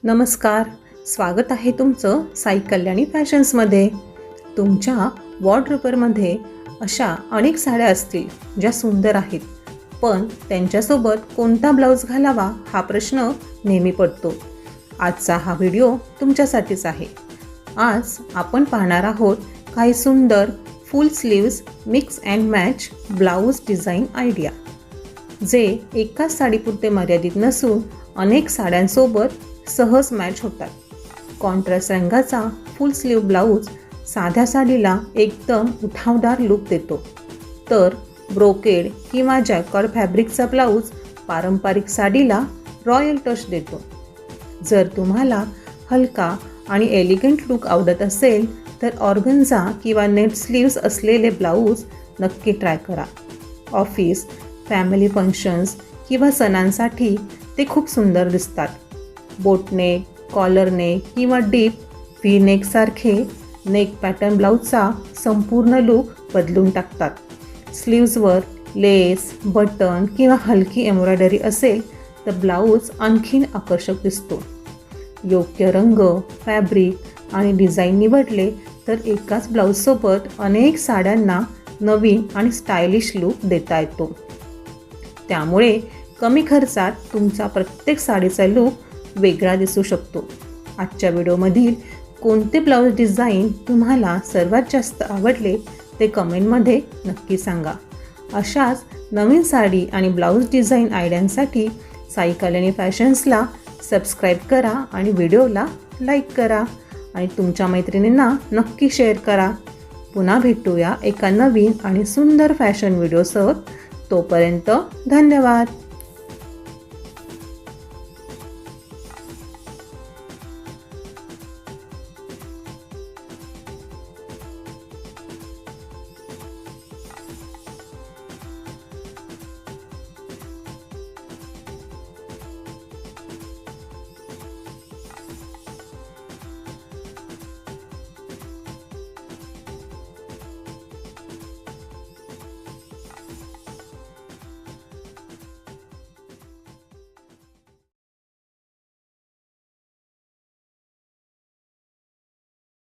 नमस्कार, स्वागत आहे तुमचं साई कल्याणी फॅशन्समध्ये। तुमच्या वॉर्डरोबमध्ये अशा अनेक साड्या असतील ज्या सुंदर आहेत, पण त्यांच्यासोबत कोणता ब्लाऊज घालावा हा प्रश्न नेहमी पडतो। आजचा हा व्हिडिओ तुमच्यासाठीच आहे। आज आपण पाहणार आहोत काही सुंदर फुल sleeves mix and match blouse design idea, जे एकाच साडीपुरते मर्यादित नसून अनेक साड्यांसोबत सहज मॅच होतात। कॉन्ट्रास्ट रंगाचा फुल स्लीव्ह ब्लाऊज साध्या साडीला एकदम उठावदार लुक देतो, तर ब्रोकेड किंवा जॅकॉर्ड फॅब्रिकचा ब्लाऊज पारंपरिक साडीला रॉयल टच देतो। जर तुम्हाला हलका आणि एलिगंट लुक आवडत असेल तर ऑर्गन्झा किंवा नेट स्लीव्ज असलेले ब्लाऊज नक्की ट्राय करा। ऑफिस, फॅमिली फंक्शन्स किंवा सणांसाठी ते खूप सुंदर दिसतात। बोटनेक, कॉलरनेक किंवा डीप व्ही नेक सारखे नेक पॅटर्न ब्लाऊजचा संपूर्ण लुक बदलून टाकतात। स्लीव्जवर लेस, बटन किंवा हलकी एम्ब्रॉयडरी असेल तर ब्लाऊज आणखीन आकर्षक दिसतो। योग्य रंग, फॅब्रिक आणि डिझाईन निवडले तर एकाच ब्लाऊजसोबत अनेक साड्यांना नवीन आणि स्टायलिश लुक देता येतो। त्यामुळे कमी खर्चात तुमचा प्रत्येक साडीचा लुक वेगळा दिसू शकतो। आजच्या व्हिडिओमधील कोणते ब्लाऊज डिझाईन तुम्हाला सर्वात जास्त आवडले ते कमेंटमध्ये नक्की सांगा। अशाच नवीन साडी आणि ब्लाऊज डिझाईन आयडियांसाठी साई कल्याणी फॅशन्सला सबस्क्राईब करा आणि व्हिडिओला लाईक करा आणि तुमच्या मैत्रिणींना नक्की शेअर करा। पुन्हा भेटूया एका नवीन आणि सुंदर फॅशन व्हिडिओसह। तोपर्यंत धन्यवाद।